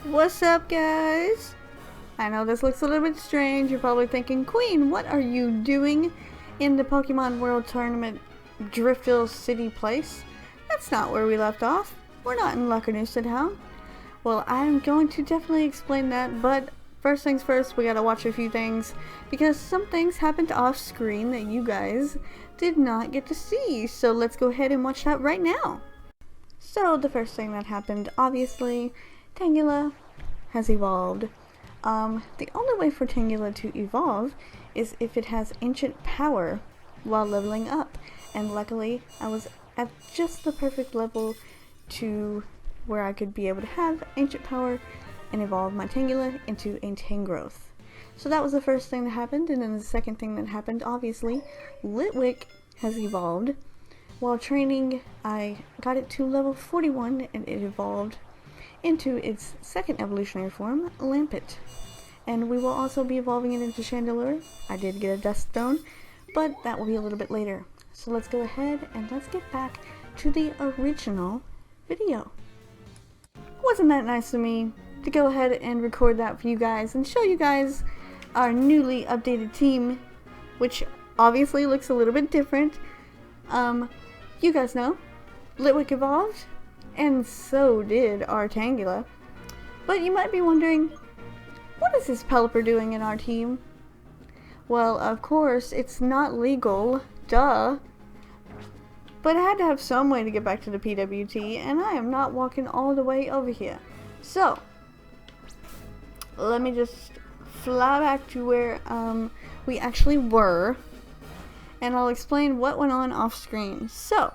What's up, guys? I know this looks a little bit strange. You're probably thinking, Queen, what are you doing in the Pokemon World Tournament Driftville City place? That's not where we left off. We're not in Laconusa Town. Well, I'm going to definitely explain that, but first things first, we gotta watch a few things because some things happened off screen that you guys did not get to see. So let's go ahead and watch that right now. So the first thing that happened, obviously, Tangela has evolved. The only way for Tangela to evolve is if it has ancient power while leveling up. And luckily, I was at just the perfect level to where I could be able to have ancient power and evolve my Tangela into a Tangrowth. So that was the first thing that happened, and then the second thing that happened, obviously, Litwick has evolved. While training, I got it to level 41 and it evolved into its second evolutionary form, Lampet. And we will also be evolving it into Chandelure. I did get a Dust Stone, but that will be a little bit later. So let's go ahead and let's get back to the original video. Wasn't that nice of me to go ahead and record that for you guys and show you guys our newly updated team, which obviously looks a little bit different. You guys know, Litwick evolved, and so did our Tangela. But you might be wondering, what is this Pelipper doing in our team? Well, of course, it's not legal, duh. But I had to have some way to get back to the PWT, and I am not walking all the way over here. So, let me just fly back to where we actually were, and I'll explain what went on off screen. So,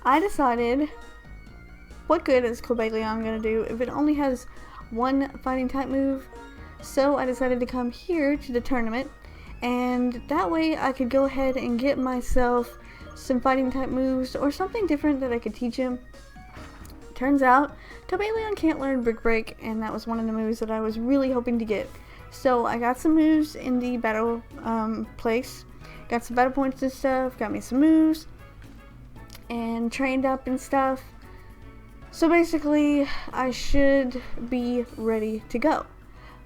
I decided, what good is Cobalion going to do if it only has one fighting type move? So I decided to come here to the tournament, and that way I could go ahead and get myself some fighting type moves or something different that I could teach him. Turns out, Cobalion can't learn Brick Break, and that was one of the moves that I was really hoping to get. So I got some moves in the battle place, got some battle points and stuff, got me some moves, and trained up and stuff. So basically, I should be ready to go.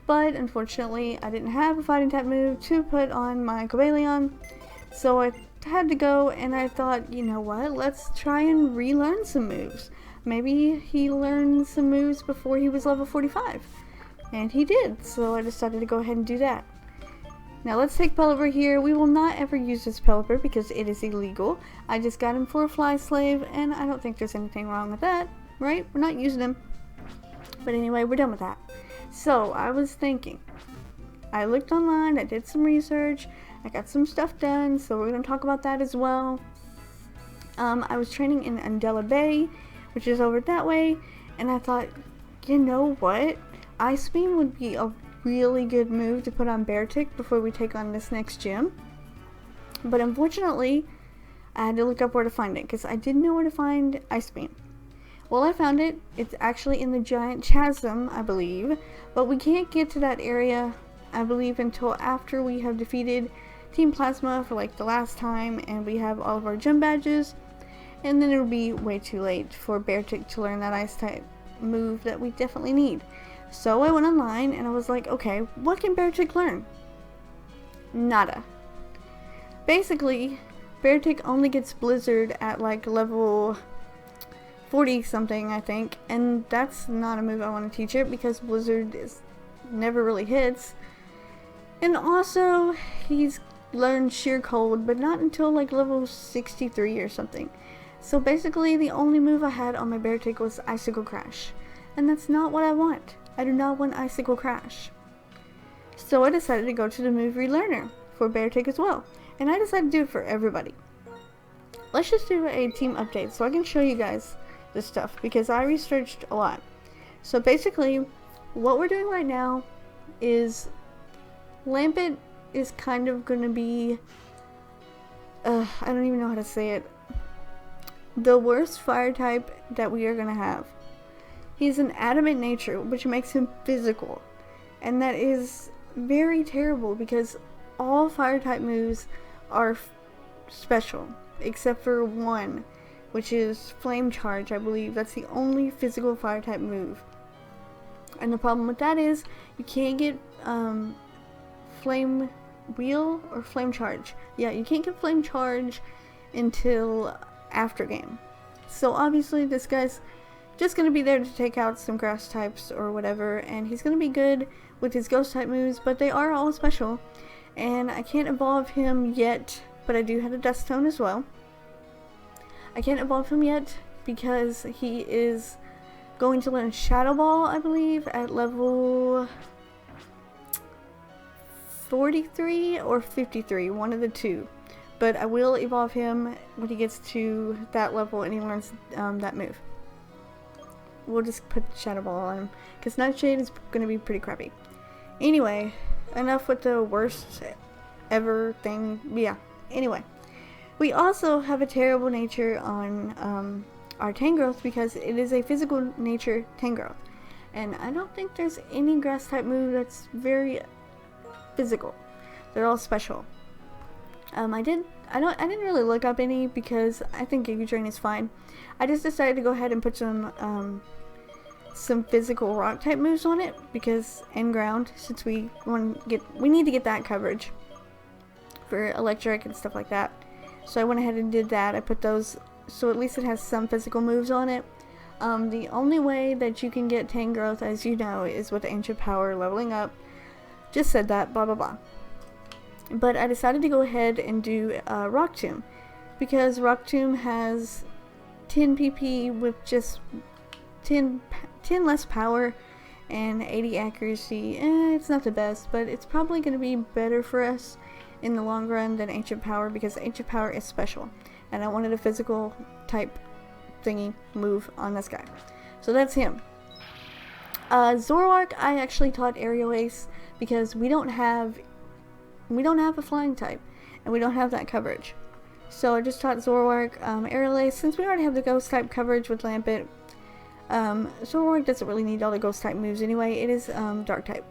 But unfortunately, I didn't have a fighting type move to put on my Cobalion, so I had to go, and I thought, you know what, let's try and relearn some moves. Maybe he learned some moves before he was level 45. And he did, so I decided to go ahead and do that. Now let's take Pelipper here. We will not ever use this Pelipper because it is illegal. I just got him for a fly slave, and I don't think there's anything wrong with that, right? We're not using him. But anyway, we're done with that. So I was thinking, I looked online, I did some research, I got some stuff done, so we're going to talk about that as well. I was training in Andela Bay, which is over that way, and I thought, you know what? Ice Beam would be a really good move to put on Beartic before we take on this next gym. But unfortunately, I had to look up where to find it because I didn't know where to find Ice Beam. Well, I found it. It's actually in the Giant Chasm, I believe. But we can't get to that area, I believe, until after we have defeated Team Plasma for like the last time and we have all of our gym badges. And then it'll be way too late for Beartic to learn that Ice type move that we definitely need. So I went online and I was like, okay, what can Beartic learn? Nada. Basically, Beartic only gets Blizzard at like level 40 something, I think, and that's not a move I want to teach it because Blizzard never really hits. And also, he's learned Sheer Cold, but not until like level 63 or something. So basically, the only move I had on my Beartic was Icicle Crash, and that's not what I want. I do not want Icicle Crash. So I decided to go to the move relearner for Beartic as well, and I decided to do it for everybody. Let's just do a team update so I can show you guys this stuff because I researched a lot. So basically, what we're doing right now is Lampet is kind of going to be, I don't even know how to say it, the worst fire type that we are going to have. He's an adamant nature, which makes him physical, and that is very terrible because all fire type moves are special except for one, which is Flame Charge, I believe. That's the only physical fire type move. And the problem with that is you can't get flame wheel or flame charge. Yeah, you can't get flame charge until after game. So obviously this guy's just going to be there to take out some grass types or whatever, and he's going to be good with his ghost type moves, but they are all special. And I can't evolve him yet, but I do have a Dust Tone as well. I can't evolve him yet because he is going to learn Shadow Ball, I believe, at level 43 or 53, one of the two. But I will evolve him when he gets to that level and he learns that move. We'll just put Shadow Ball on him, because Nightshade is going to be pretty crappy. Anyway, enough with the worst ever thing. Yeah, anyway. We also have a terrible nature on our Tangrowth because it is a physical nature Tangrowth. And I don't think there's any grass type move that's very physical. They're all special. I didn't really look up any because I think Giga Drain is fine. I just decided to go ahead and put some physical rock type moves on it because and ground, since we need to get that coverage for electric and stuff like that. So I went ahead and did that. I put those so at least it has some physical moves on it. The only way that you can get Tangrowth, as you know, is with Ancient Power leveling up. Just said that, blah blah blah. But I decided to go ahead and do Rock Tomb because Rock Tomb has 10 PP with just 10 less power and 80 accuracy. It's not the best, but it's probably going to be better for us in the long run than Ancient Power because Ancient Power is special. And I wanted a physical type thingy move on this guy. So that's him. Zoroark, I actually taught Aerial Ace because we don't have a flying type and we don't have that coverage. So I just taught Zoroark Aerial Ace since we already have the ghost type coverage with Lampet. Zoroark doesn't really need all the ghost type moves anyway. It is dark type.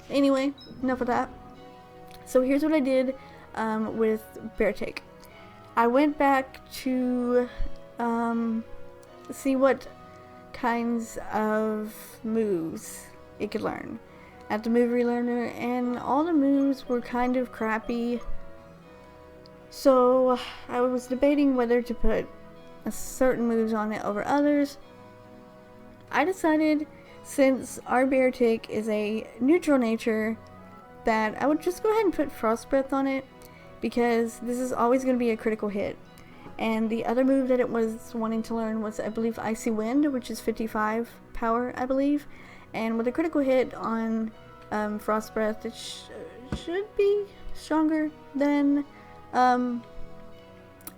Anyway, enough of that. So here's what I did with Beartick. I went back to see what kinds of moves it could learn at the move relearner, and all the moves were kind of crappy. So I was debating whether to put certain moves on it over others. I decided, since our Beartick is a neutral nature, that I would just go ahead and put Frost Breath on it because this is always going to be a critical hit. And the other move that it was wanting to learn was, I believe, Icy Wind, which is 55 power, I believe. And with a critical hit on Frost Breath, it should be stronger than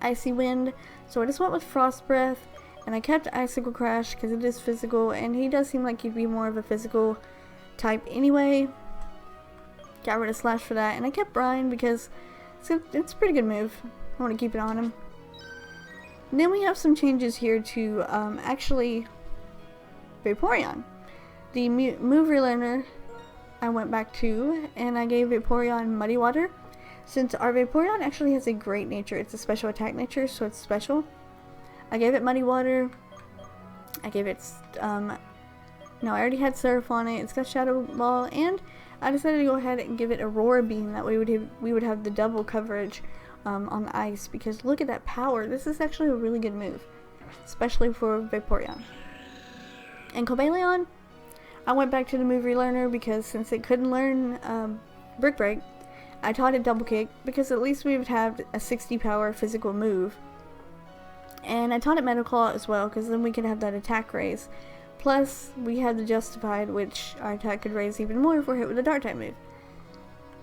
Icy Wind. So I just went with Frost Breath, and I kept Icicle Crash because it is physical, and he does seem like he'd be more of a physical type anyway. Got rid of Slash for that, and I kept Brine because it's a pretty good move. I want to keep it on him. And then we have some changes here to actually Vaporeon. The move relearner I went back to, and I gave Vaporeon Muddy Water. Since our Vaporeon actually has a great nature, it's a special attack nature, so it's special. I gave it Muddy Water. I gave it, no, I already had Surf on it. It's got Shadow Ball, and I decided to go ahead and give it Aurora Beam. That way we would have the double coverage on the ice, because look at that power. This is actually a really good move, especially for Vaporeon. And Cobalion, I went back to the move relearner because since it couldn't learn Brick Break, I taught it Double Kick because at least we would have a 60 power physical move. And I taught it Metal Claw as well because then we could have that attack raise. Plus, we had the Justified, which our attack could raise even more if we're hit with a Dark type move.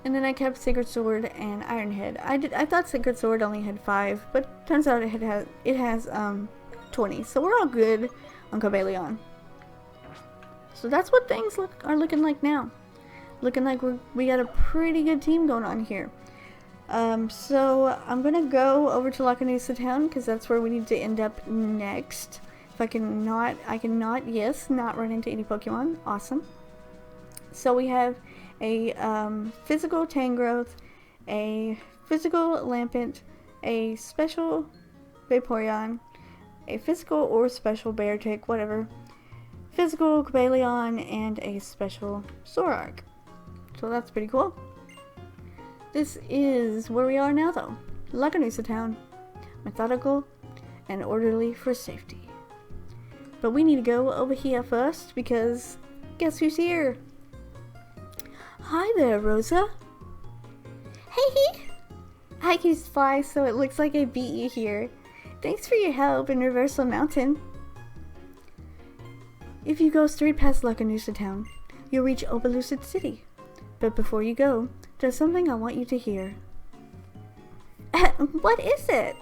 And then I kept Sacred Sword and Iron Head. I thought Sacred Sword only had 5, but turns out it has 20. So we're all good on Cobalion. So that's what things are looking like now. Looking like we got a pretty good team going on here. So I'm gonna go over to Laconusa Town because that's where we need to end up next. If I cannot, yes, not run into any Pokemon. Awesome. So we have a physical Tangrowth, a physical Lampent, a special Vaporeon, a physical or special Beartick, whatever, physical chameleon, and a special Zorark. So that's pretty cool. This is where we are now though. Laconusa Town. Methodical and orderly for safety. But we need to go over here first because guess who's here? Hi there, Rosa. Hey! I used fly so it looks like I beat you here. Thanks for your help in Reversal Mountain. If you go straight past Laconusa Town, you'll reach Opelucid City. But before you go, there's something I want you to hear. What is it?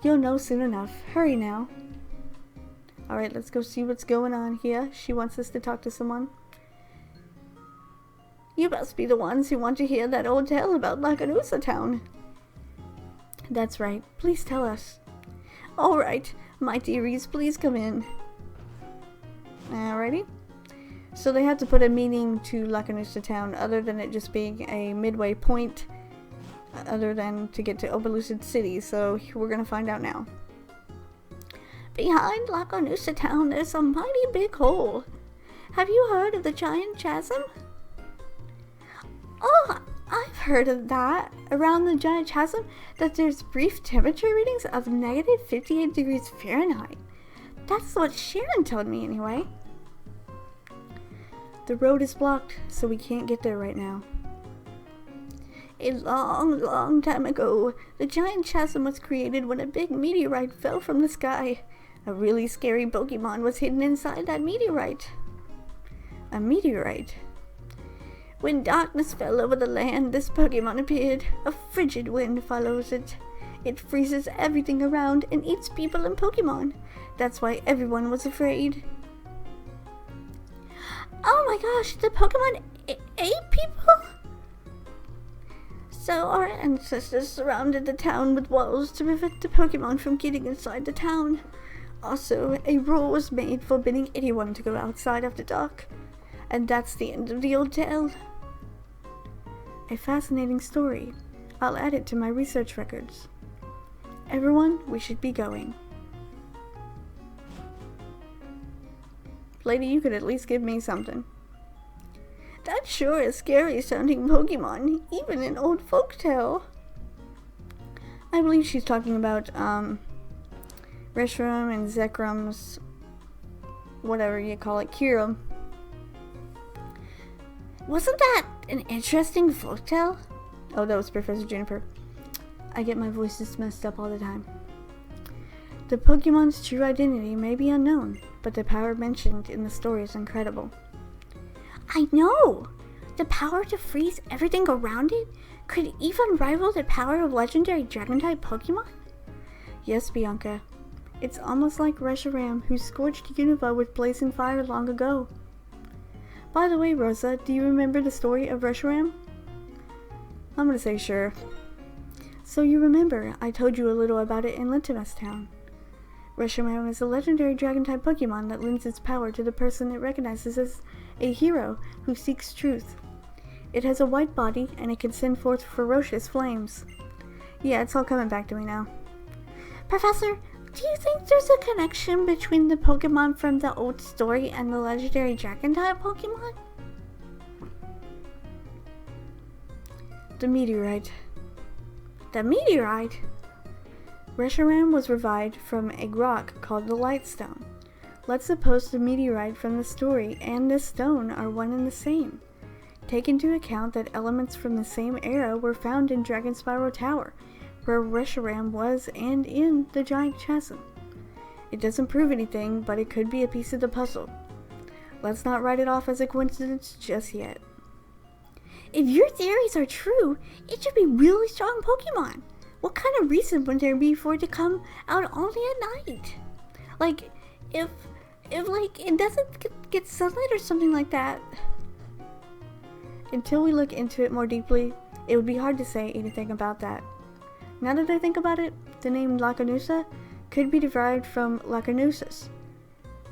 You'll know soon enough. Hurry now. Alright, let's go see what's going on here. She wants us to talk to someone. You must be the ones who want to hear that old tale about Laconusa Town. That's right. Please tell us. Alright, my dearies, please come in. Alrighty. So they had to put a meaning to Laconusa Town other than it just being a midway point, other than to get to Opelucid City, so we're gonna find out now. Behind Laconusa Town there's a mighty big hole. Have you heard of the giant chasm? Oh, I've heard of that. Around the giant chasm, that there's brief temperature readings of negative 58 degrees Fahrenheit. That's what Sharon told me anyway. The road is blocked, so we can't get there right now. A long, long time ago, the giant chasm was created when a big meteorite fell from the sky. A really scary Pokemon was hidden inside that meteorite. A meteorite? When darkness fell over the land, this Pokemon appeared. A frigid wind follows it. It freezes everything around and eats people and Pokemon. That's why everyone was afraid. Oh my gosh, the Pokemon ate people? So our ancestors surrounded the town with walls to prevent the Pokemon from getting inside the town. Also, a rule was made forbidding anyone to go outside after dark. And that's the end of the old tale. A fascinating story. I'll add it to my research records. Everyone, we should be going. Lady, you could at least give me something. That sure is scary sounding Pokemon, even in old folktale. I believe she's talking about, Reshiram and Zekrum's, whatever you call it, Kyurem. Wasn't that an interesting folktale? Oh, that was Professor Juniper. I get my voices messed up all the time. The Pokemon's true identity may be unknown, but the power mentioned in the story is incredible. I know! The power to freeze everything around it could even rival the power of legendary Dragon-type Pokemon? Yes, Bianca. It's almost like Reshiram, who scorched Unova with blazing fire long ago. By the way, Rosa, do you remember the story of Reshiram? I'm gonna say sure. So you remember, I told you a little about it in Laconusa Town. Reshiram is a legendary Dragon-type Pokemon that lends its power to the person it recognizes as a hero who seeks truth. It has a white body, and it can send forth ferocious flames. Yeah, it's all coming back to me now. Professor, do you think there's a connection between the Pokemon from the old story and the legendary Dragon-type Pokemon? The meteorite. The meteorite? Reshiram was revived from a rock called the Lightstone. Let's suppose the meteorite from the story and this stone are one and the same. Take into account that elements from the same era were found in Dragon Spiral Tower, where Reshiram was, and in the giant chasm. It doesn't prove anything, but it could be a piece of the puzzle. Let's not write it off as a coincidence just yet. If your theories are true, it should be really strong Pokemon. What kind of reason would there be for it to come out only at night? Like, if like, it doesn't get sunlight or something like that. Until we look into it more deeply, it would be hard to say anything about that. Now that I think about it, the name Laconusa could be derived from Laconusas,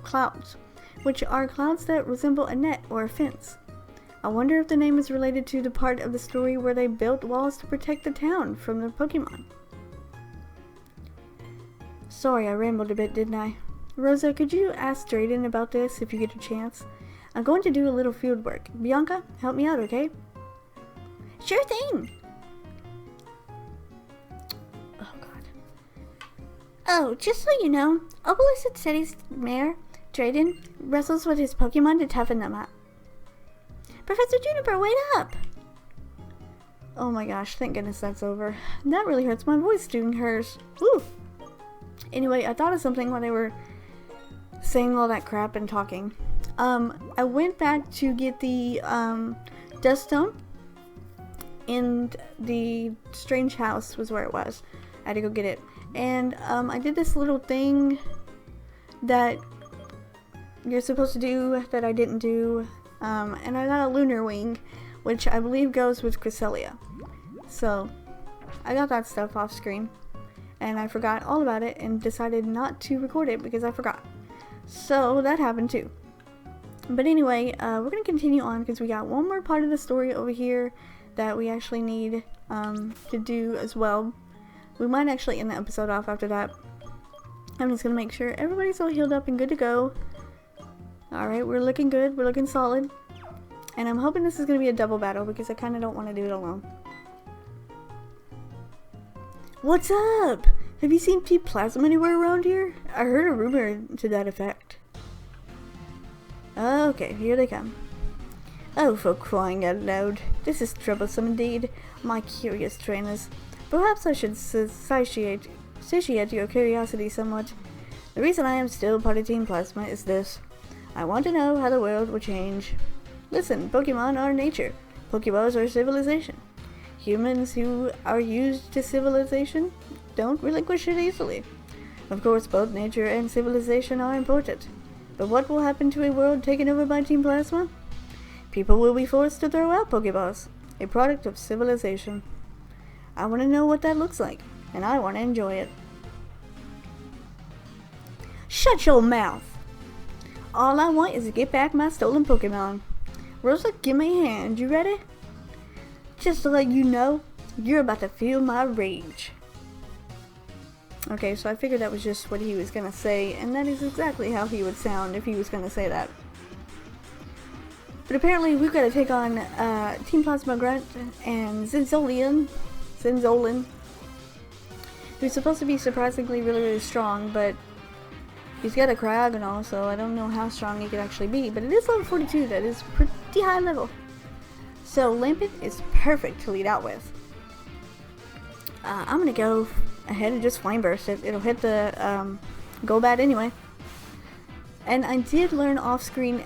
clouds, which are clouds that resemble a net or a fence. I wonder if the name is related to the part of the story where they built walls to protect the town from the Pokemon. Sorry, I rambled a bit, didn't I? Rosa, could you ask Drayden about this if you get a chance? I'm going to do a little field work. Bianca, help me out, okay? Sure thing! Oh, God. Oh, just so you know, Obelisk City's mayor, Drayden, wrestles with his Pokemon to toughen them up. Professor Juniper, wait up! Oh my gosh, thank goodness that's over. That really hurts my voice doing hers. Woo! Anyway, I thought of something while they were saying all that crap and talking. I went back to get the Dust Stone, and the Strange House was where it was. I had to go get it. And I did this little thing that you're supposed to do that I didn't do. And I got a Lunar Wing, which I believe goes with Cresselia. So, I got that stuff off screen. And I forgot all about it and decided not to record it because I forgot. So, that happened too. But anyway, we're going to continue on because we got one more part of the story over here that we actually need to do as well. We might actually end the episode off after that. I'm just going to make sure everybody's all healed up and good to go. Alright, we're looking good. We're looking solid. And I'm hoping this is going to be a double battle because I kind of don't want to do it alone. What's up? Have you seen Team Plasma anywhere around here? I heard a rumor to that effect. Okay, here they come. Oh, for crying out loud. This is troublesome indeed, my curious trainers. Perhaps I should satiate your curiosity somewhat. The reason I am still part of Team Plasma is this. I want to know how the world will change. Listen, Pokemon are nature. Pokeballs are civilization. Humans who are used to civilization don't relinquish it easily. Of course, both nature and civilization are important. But what will happen to a world taken over by Team Plasma? People will be forced to throw out Pokeballs, a product of civilization. I want to know what that looks like, and I want to enjoy it. Shut your mouth! All I want is to get back my stolen Pokemon. Rosa, give me a hand. You ready? Just to let you know, you're about to feel my rage. Okay, so I figured that was just what he was gonna say, and that is exactly how he would sound if he was gonna say that. But apparently we've got to take on Team Plasma Grunt and Zinzolian, who's supposed to be surprisingly really strong, but he's got a Cryogonal, so I don't know how strong he could actually be, but it is level 42, that is pretty high level. So Lampent is perfect to lead out with. I'm gonna go ahead and just Flame Burst it. It'll hit the Golbat anyway. And I did learn off screen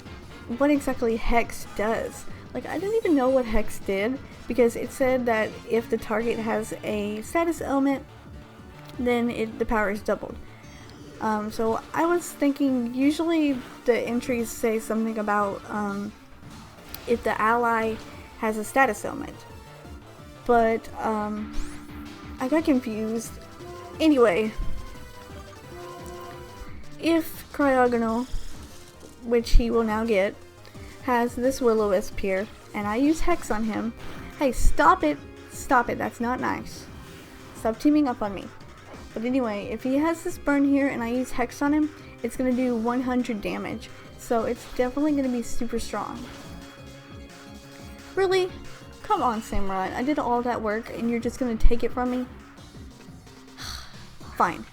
what exactly Hex does. Like, I didn't even know what Hex did, because it said that if the target has a status element, then the power is doubled. So I was thinking, usually the entries say something about if the ally has a status element. But I got confused. Anyway, if Cryogonal, which he will now get, has this Will-O-Wisp here, and I use Hex on him. Hey, stop it! Stop it, that's not nice. Stop teaming up on me. But anyway, if he has this burn here and I use Hex on him, it's going to do 100 damage. So it's definitely going to be super strong. Really? Come on, Samurai. I did all that work and you're just going to take it from me? Fine.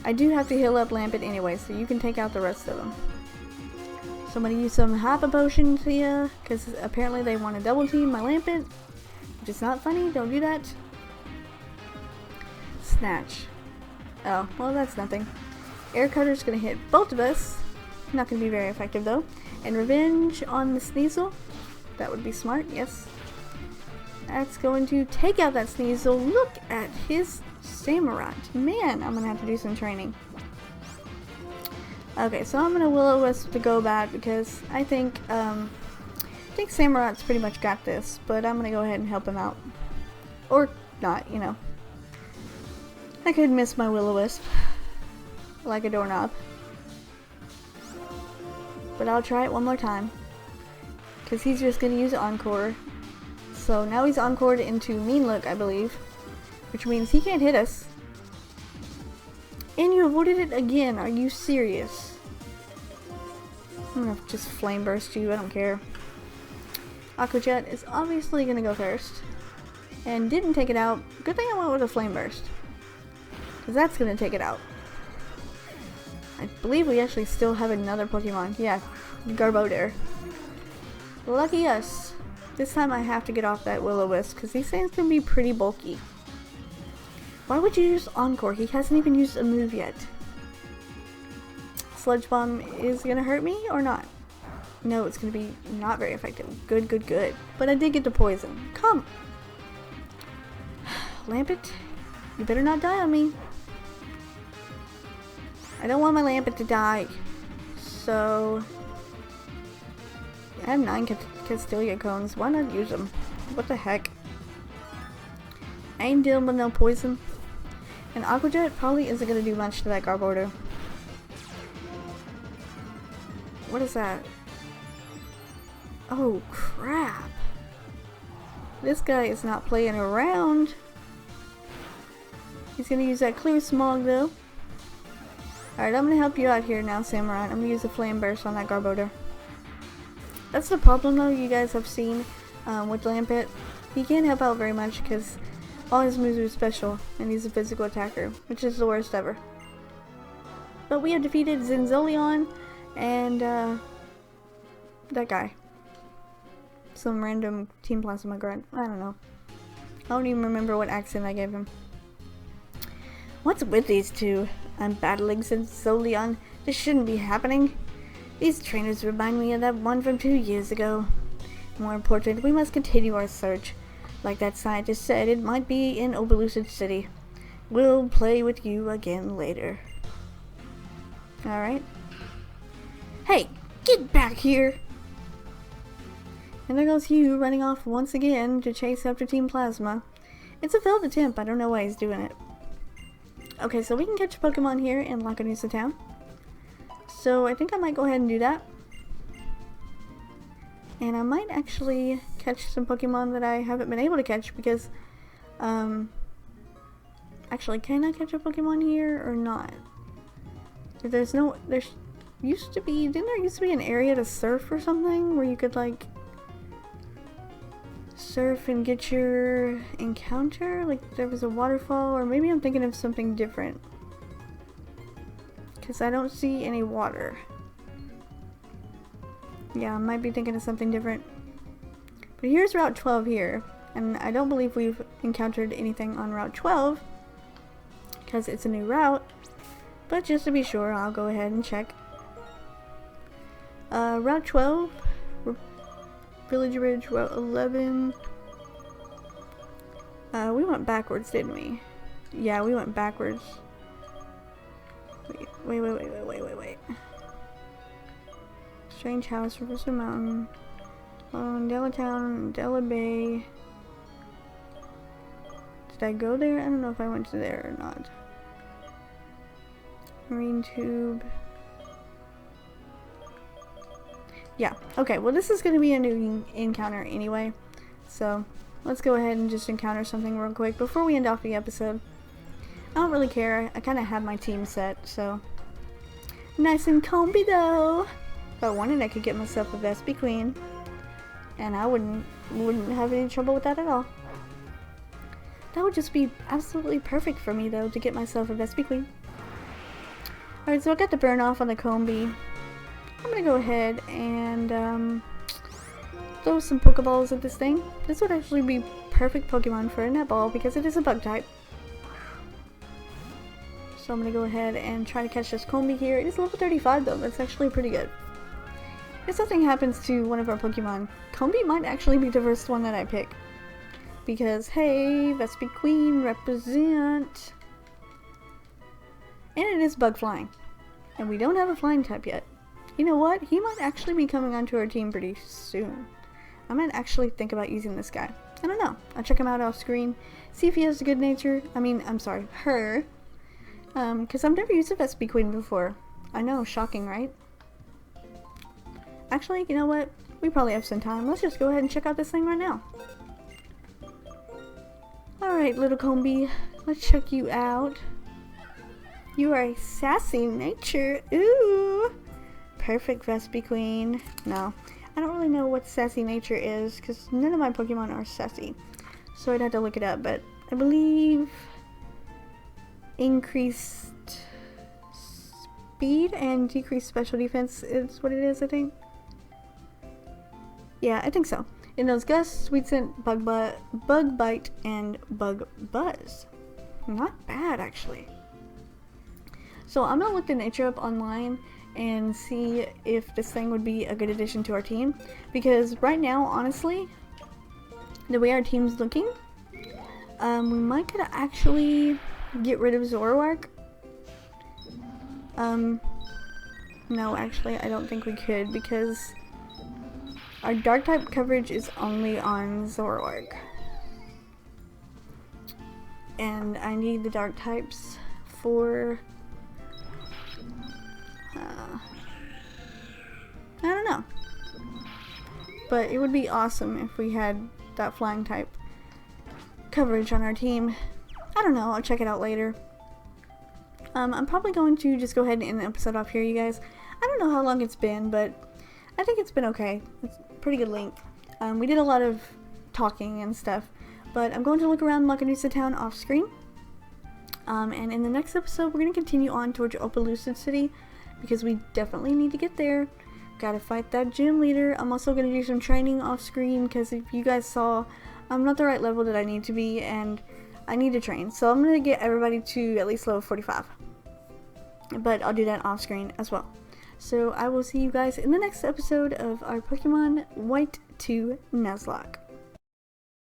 I do have to heal up Lampent anyway, so you can take out the rest of them. So I'm going to use some Hyper Potions here, because apparently they want to double team my Lampent, which is not funny. Don't do that. Snatch. Oh, well, that's nothing. Air Cutter's going to hit both of us. Not going to be very effective, though. And Revenge on the Sneasel. That would be smart, yes. That's going to take out that Sneasel. Look at his Samurott. Man, I'm going to have to do some training. Okay, so I'm going to Will-O-Wisp the Golbat because I think Samurott's pretty much got this, but I'm going to go ahead and help him out. Or not, you know. I could miss my Will-O-Wisp like a doorknob. But I'll try it one more time. Because he's just going to use Encore. So now he's Encored into Mean Look, I believe. Which means he can't hit us. And you avoided it again. Are you serious? I'm gonna just flame burst you. I don't care. Aqua Jet is obviously gonna go first. And didn't take it out. Good thing I went with a flame burst. Because that's gonna take it out. I believe we actually still have another Pokemon. Yeah, Garbodor. Lucky us. This time I have to get off that Will-O-Wisp because these things can be pretty bulky. Why would you use Encore? He hasn't even used a move yet. Sludge Bomb is gonna hurt me or not? No, it's gonna be not very effective. Good, good, good. But I did get the poison. Come! Lampet, you better not die on me. I don't want my Lampet to die. So... I have 9 Castelia cones. Why not use them? What the heck? I ain't dealing with no poison. And Aqua Jet probably isn't going to do much to that Garbodor. What is that? Oh, crap. This guy is not playing around. He's going to use that Clear Smog, though. Alright, I'm going to help you out here now, Samurai. I'm going to use a Flame Burst on that Garbodor. That's the problem, though, you guys have seen with Lampet. He can't help out very much because all his moves are special, and he's a physical attacker, which is the worst ever. But we have defeated Zinzolion and that guy. Some random Team Plasma grunt. I don't know. I don't even remember what accent I gave him. What's with these two? I'm battling Zinzolion. This shouldn't be happening. These trainers remind me of that one from 2 years ago. More important, we must continue our search. Like that scientist said, it might be in Opelucid City. We'll play with you again later. Alright. Hey, get back here! And there goes Hugh running off once again to chase after Team Plasma. It's a failed attempt, I don't know why he's doing it. Okay, so we can catch a Pokemon here in Laconusa Town. So I think I might go ahead and do that. And I might actually catch some Pokemon that I haven't been able to catch because, actually, can I catch a Pokemon here or not? If there's used to be, didn't there used to be an area to surf or something where you could like surf and get your encounter? Like there was a waterfall, or maybe I'm thinking of something different. Because I don't see any water. Yeah, I might be thinking of something different. But here's Route 12 here. And I don't believe we've encountered anything on Route 12. Because it's a new route. But just to be sure, I'll go ahead and check. Route 12. Village Ridge, Route 11. We went backwards, didn't we? Yeah, we went backwards. Wait. Strange House, Riverside Mountain, Della Town, Della Bay. Did I go there? I don't know if I went to there or not. Marine Tube. Yeah, okay, well this is going to be a new encounter anyway. So, let's go ahead and just encounter something real quick before we end off the episode. I don't really care. I kind of have my team set, so. Nice and comfy though. If I wanted, I could get myself a MaxLPQueen. And I wouldn't have any trouble with that at all. That would just be absolutely perfect for me though, to get myself a MaxLPQueen. Alright, so I got the burn off on the Combi. I'm gonna go ahead and throw some Pokeballs at this thing. This would actually be perfect Pokemon for a netball because it is a bug type. So I'm going to go ahead and try to catch this Combi here. It is level 35 though, that's actually pretty good. If something happens to one of our Pokemon, Combi might actually be the first one that I pick. Because, hey, MaxLPQueen represent. And it is bug flying. And we don't have a flying type yet. You know what? He might actually be coming onto our team pretty soon. I might actually think about using this guy. I don't know. I'll check him out off screen. See if he has a good nature. I'm sorry, her. Because I've never used a MaxLPQueen before. I know, shocking, right? Actually, you know what? We probably have some time. Let's just go ahead and check out this thing right now. Alright, little Combi. Let's check you out. You are a sassy nature. Ooh. Perfect MaxLPQueen. No. I don't really know what sassy nature is because none of my Pokemon are sassy. So I'd have to look it up, but I believe increased speed and decreased special defense is what it is, I think. Yeah, I think so. It knows Gust, Sweet Scent, Bug Bite, and Bug Buzz. Not bad, actually. So I'm gonna look the nature up online and see if this thing would be a good addition to our team. Because right now, honestly, the way our team's looking, we might could actually get rid of Zoroark. No, actually, I don't think we could because our dark type coverage is only on Zoroark. And I need the dark types for I don't know. But it would be awesome if we had that flying type coverage on our team. I don't know, I'll check it out later. I'm probably going to just go ahead and end the episode off here, you guys. I don't know how long it's been, but I think it's been okay. It's a pretty good length. We did a lot of talking and stuff, but I'm going to look around Laconusa Town off screen. And in the next episode, we're going to continue on towards Opelucid City because we definitely need to get there. Gotta fight that gym leader. I'm also going to do some training off screen because if you guys saw, I'm not the right level that I need to be and I need to train. So I'm going to get everybody to at least level 45. But I'll do that off screen as well. So I will see you guys in the next episode of our Pokemon White 2 Nuzlocke.